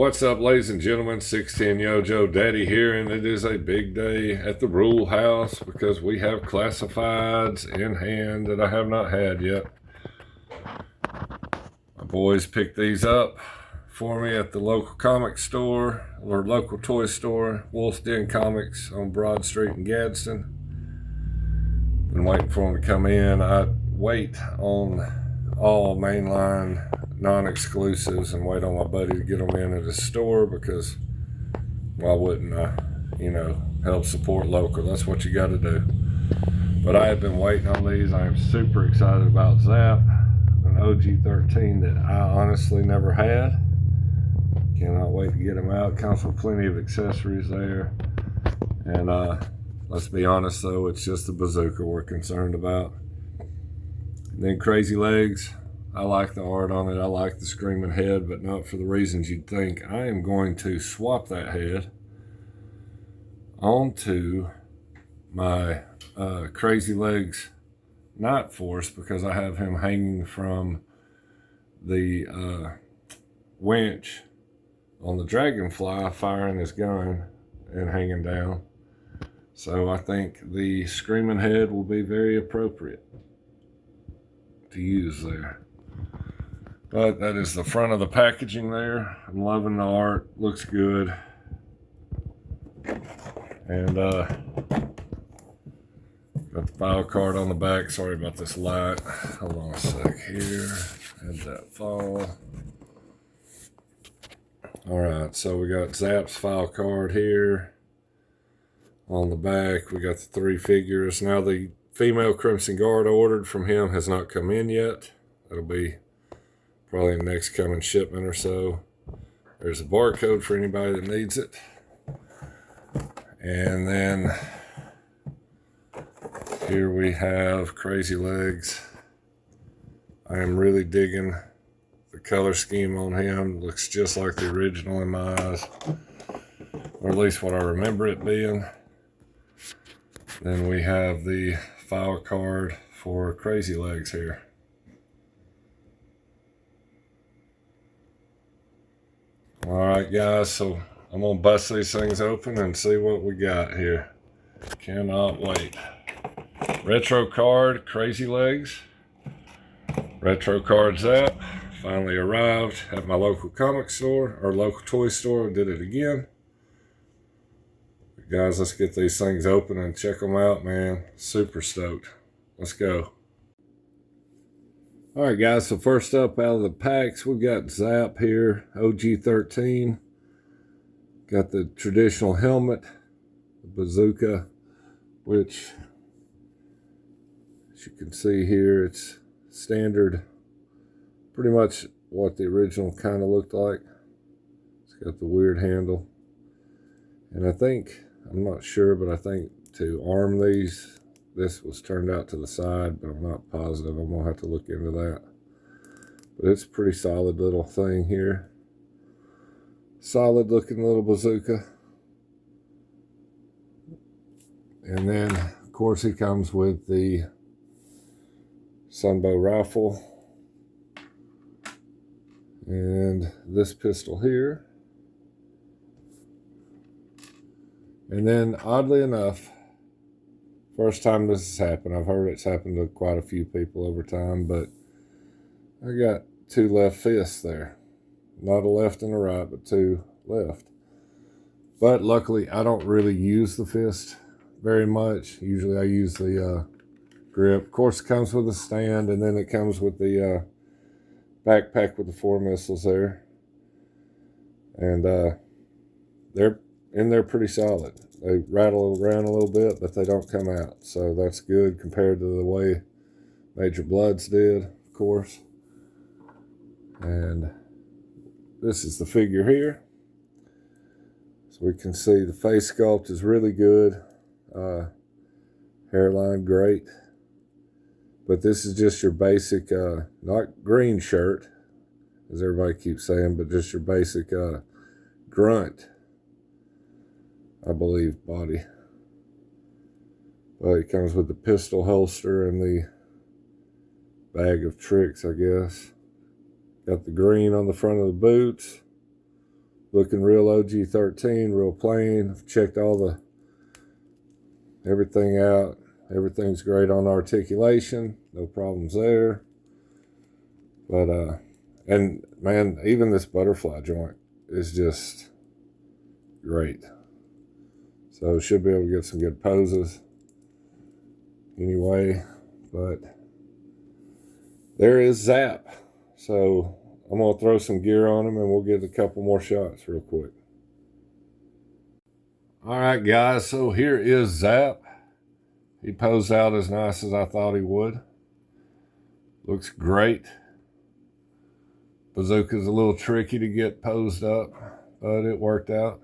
What's up, ladies and gentlemen? 610 Yojo Daddy here, and it is a big day at the Rule House because we have classifieds in hand that I have not had yet. My boys picked these up for me at the local comic store or local toy store, Wolfe Comics on Broad Street in Gadsden. Been waiting for them to come in. I wait on all mainline non-exclusives and wait on my buddy to get them in at his store because why wouldn't I, help support local. That's what you got to do. But I have been waiting on these. I am super excited about Zap, an OG 13 that I honestly never had. Cannot wait to get them out. Comes with plenty of accessories there. And let's be honest though, it's just the bazooka we're concerned about. And then Crazylegs. I like the art on it. I like the screaming head, but not for the reasons you'd think. I am going to swap that head onto my Crazylegs Night Force because I have him hanging from the winch on the Dragonfly, firing his gun and hanging down. So I think the screaming head will be very appropriate to use there. But that is the front of the packaging there. I'm loving the art. Looks good. And got the file card on the back. Sorry about this light. Hold on a sec here. Had that fall. Alright, so we got Zap's file card here. On the back, we got the 3 figures. Now the female Crimson Guard I ordered from him has not come in yet. It'll be probably the next coming shipment or so. There's a barcode for anybody that needs it. And then here we have Crazylegs. I am really digging the color scheme on him. Looks just like the original in my eyes, or at least what I remember it being. Then we have the file card for Crazylegs here. Alright guys, so I'm going to bust these things open and see what we got here. Cannot wait. Retro card, Crazylegs. Retro card Zap. Finally arrived at my local comic store, or local toy store. Did it again. But guys, let's get these things open and check them out, man. Super stoked. Let's go. Alright guys, so first up out of the packs, we've got Zap here, OG 13. Got the traditional helmet, the bazooka, which, as you can see here, it's standard, pretty much what the original kind of looked like. It's got the weird handle. And I think, I'm not sure, but I think to arm these, this was turned out to the side, but I'm not positive. I'm going to have to look into that. But it's a pretty solid little thing here. Solid looking little bazooka. And then, of course, he comes with the Sunbow rifle. And this pistol here. And then, oddly enough, first time this has happened. I've heard it's happened to quite a few people over time, but I got 2 left fists there. Not a left and a right, but 2 left. But luckily, I don't really use the fist very much. Usually I use the grip. Of course, it comes with a stand, and then it comes with the backpack with the 4 missiles there. And they're in there pretty solid. They rattle around a little bit, but they don't come out. So that's good compared to the way Major Bloods did, of course. And this is the figure here. So we can see the face sculpt is really good. Hairline, great. But this is just your basic, not green shirt, as everybody keeps saying, but just your basic grunt, I believe, body. Well, it comes with the pistol holster and the bag of tricks, I guess. Got the green on the front of the boots. Looking real OG-13, real plain. Checked everything out. Everything's great on articulation. No problems there. But, and man, even this butterfly joint is just great. So should be able to get some good poses anyway. But there is Zap. So I'm going to throw some gear on him and we'll get a couple more shots real quick. All right, guys. So here is Zap. He posed out as nice as I thought he would. Looks great. Bazooka's a little tricky to get posed up, but it worked out.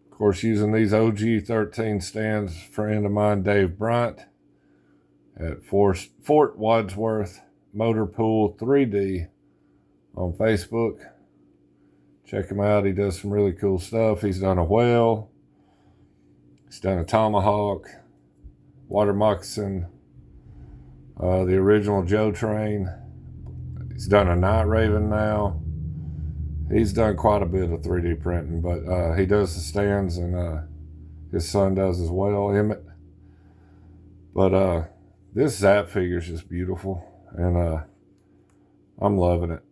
Of course, using these OG-13 stands, friend of mine, Dave Bryant, at Fort Wadsworth Motor Pool 3D on Facebook. Check him out. He does some really cool stuff. He's done a whale. He's done a tomahawk, water moccasin, the original Joe Train. He's done a night raven now. He's done quite a bit of 3D printing, but he does the stands, and his son does as well, Emmett. But this Zap figure is just beautiful, and I'm loving it.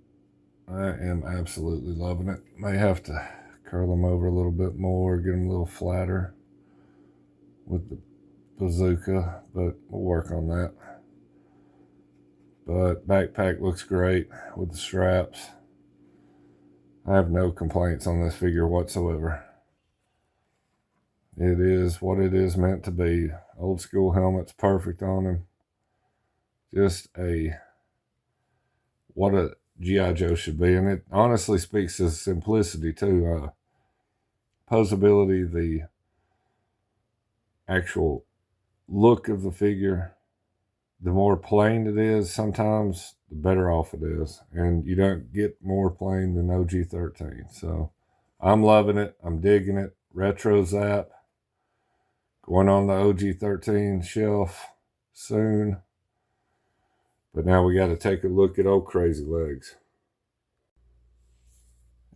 I am absolutely loving it. May have to curl him over a little bit more, get him a little flatter with the bazooka, but we'll work on that. But backpack looks great with the straps. I have no complaints on this figure whatsoever. It is what it is meant to be. Old school helmet's perfect on him. Just what a G.I. Joe should be. And it honestly speaks to simplicity too. Posability, the actual look of the figure. The more plain it is, sometimes the better off it is. And you don't get more plain than OG-13. So I'm loving it. I'm digging it. Retro Zap. Going on the OG-13 shelf soon. But now we got to take a look at old Crazylegs.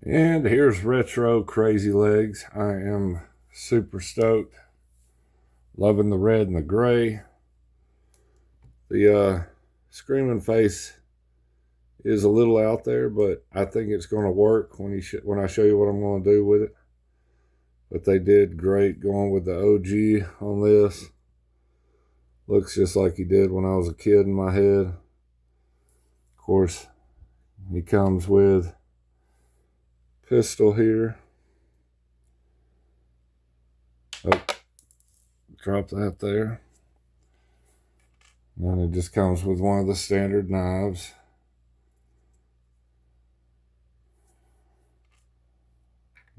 And here's retro Crazylegs. I am super stoked. Loving the red and the gray. The screaming face is a little out there, but I think it's going to work when I show you what I'm going to do with it. But they did great going with the OG on this. Looks just like he did when I was a kid in my head. Of course, he comes with pistol here. Oh, drop that there. And it just comes with one of the standard knives.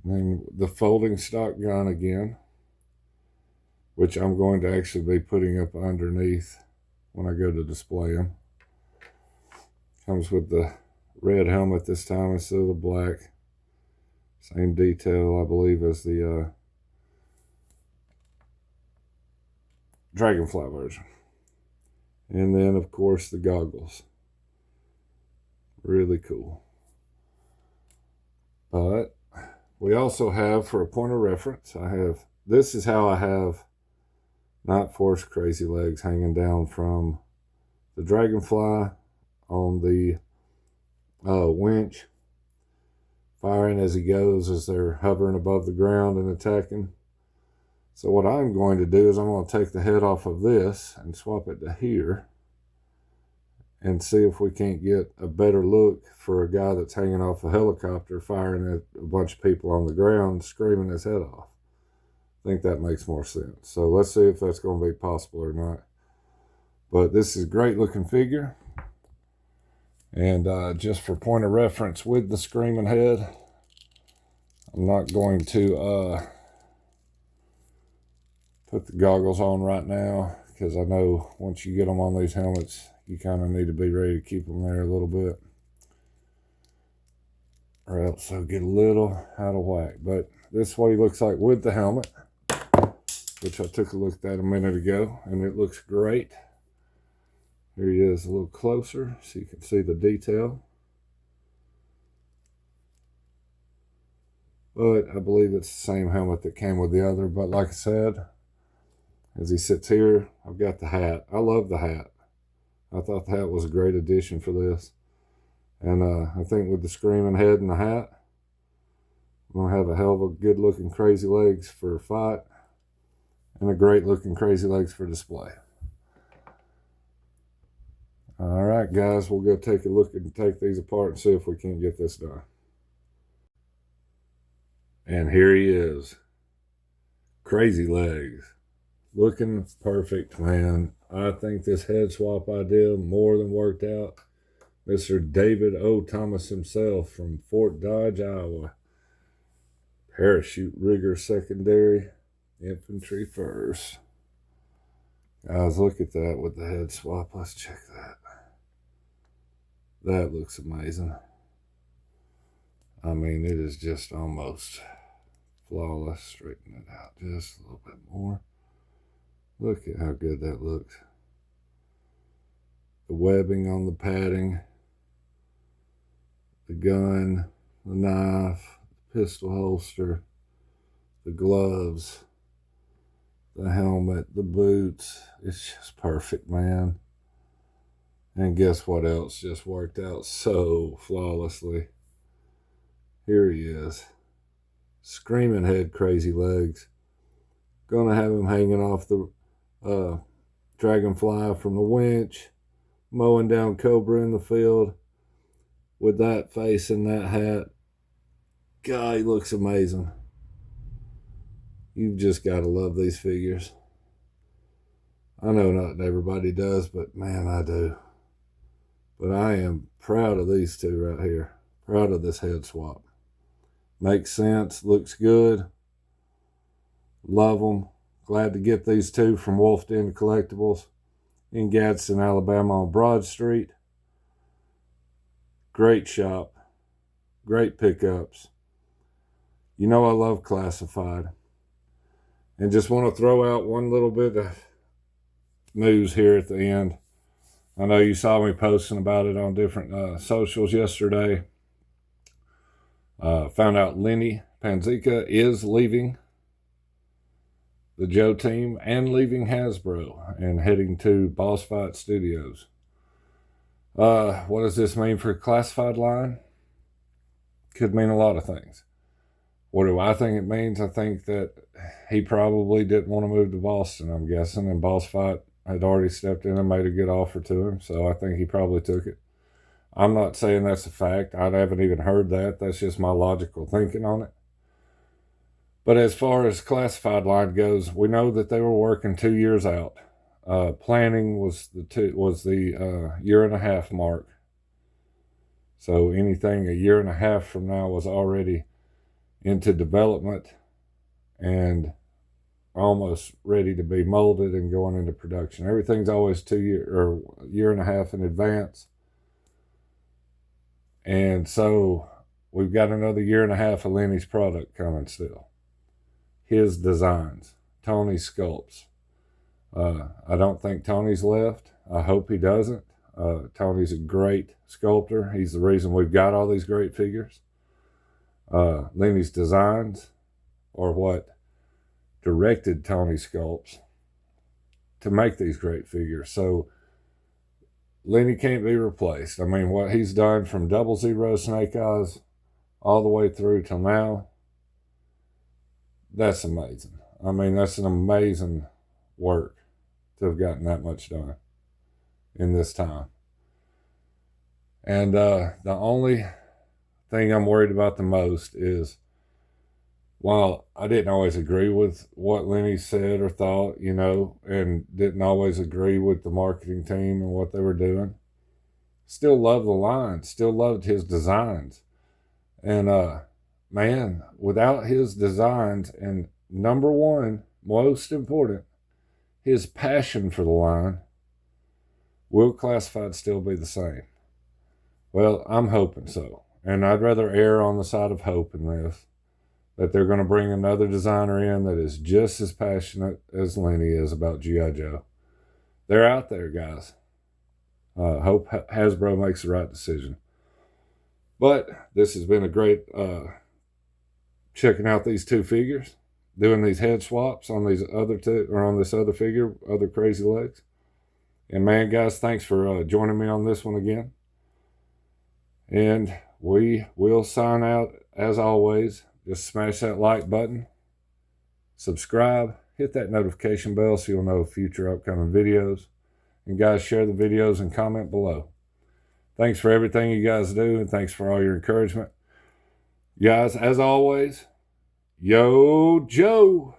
And then the folding stock gun again, which I'm going to actually be putting up underneath when I go to display them. Comes with the red helmet this time instead of the black. Same detail, I believe, as the Dragonfly version. And then, of course, the goggles. Really cool. But we also have, for a point of reference, this is how I have Night Force Crazylegs hanging down from the Dragonfly on the winch, firing as he goes as they're hovering above the ground and attacking. So what I'm going to do is I'm going to take the head off of this and swap it to here and see if we can't get a better look for a guy that's hanging off a helicopter firing at a bunch of people on the ground screaming his head off. I think that makes more sense. So let's see if that's going to be possible or not. But this is a great looking figure. And just for point of reference with the screaming head, I'm not going to put the goggles on right now, because I know once you get them on these helmets, you kind of need to be ready to keep them there a little bit, or else they'll get a little out of whack. But this is what he looks like with the helmet, which I took a look at a minute ago, and it looks great. Here he is a little closer so you can see the detail. but I believe it's the same helmet that came with the other. But like I said, as he sits here, I've got the hat. I love the hat. I thought the hat was a great addition for this. And I think with the screaming head and the hat, we're going to have a hell of a good looking Crazylegs for a fight and a great looking Crazylegs for display. All right, guys, we'll go take a look and take these apart and see if we can't get this done. And here he is, Crazylegs, looking perfect, man. I think this head swap idea more than worked out. Mr. David O. Thomas himself from Fort Dodge, Iowa. Parachute rigger secondary, infantry first. Guys, look at that with the head swap. Let's check that. That looks amazing. I mean, it is just almost flawless. Straighten it out just a little bit more. Look at how good that looks. The webbing on the padding, the gun, the knife, the pistol holster, the gloves, the helmet, the boots. It's just perfect, man. And guess what else just worked out so flawlessly? Here he is. Screaming head Crazylegs. Gonna have him hanging off the dragonfly from the winch, mowing down cobra in the field with that face and that hat. God, he looks amazing. You've just got to love these figures. I know not everybody does, but man, I do. But I am proud of these two right here. Proud of this head swap. Makes sense, looks good. Love them. Glad to get these two from Wolfe Collectibles in Gadsden, Alabama on Broad Street. Great shop. Great pickups. You know I love classified. And just want to throw out one little bit of news here at the end. I know you saw me posting about it on different socials yesterday. Found out Lenny Panzica is leaving the Joe team and leaving Hasbro and heading to Boss Fight Studios. What does this mean for classified line? Could mean a lot of things. What do I think it means? I think that he probably didn't want to move to Boston, I'm guessing, and Boss Fight had already stepped in and made a good offer to him, so I think he probably took it. I'm not saying that's a fact. I haven't even heard that. That's just my logical thinking on it. But as far as classified line goes, we know that they were working 2 years out. Planning was the year and a half mark. So anything a year and a half from now was already into development and almost ready to be molded and going into production. Everything's always 2 year or year and a half in advance. And so we've got another year and a half of Lenny's product coming still. His designs, Tony's sculpts. I don't think Tony's left. I hope he doesn't. Tony's a great sculptor. He's the reason we've got all these great figures. Lenny's designs are what directed Tony sculpts to make these great figures. So Lenny can't be replaced. I mean, what he's done from 00 Snake Eyes all the way through till now, that's amazing. I mean, that's an amazing work to have gotten that much done in this time. And the only thing I'm worried about the most is, while I didn't always agree with what Lenny said or thought, and didn't always agree with the marketing team and what they were doing, still loved the line, still loved his designs. And man, without his designs, and number one, most important, his passion for the line, will classified still be the same? Well, I'm hoping so. And I'd rather err on the side of hope in this, that they're going to bring another designer in that is just as passionate as Lenny is about G.I. Joe. They're out there, guys. Hope Hasbro makes the right decision. But this has been a great checking out these two figures, doing these head swaps on these other two, or on this other figure, other Crazylegs. And man, guys, thanks for joining me on this one again. And we will sign out as always. Just smash that like button, subscribe, hit that notification bell so you'll know future upcoming videos. And guys, share the videos and comment below. Thanks for everything you guys do, and thanks for all your encouragement. Guys, as always, Yo Joe.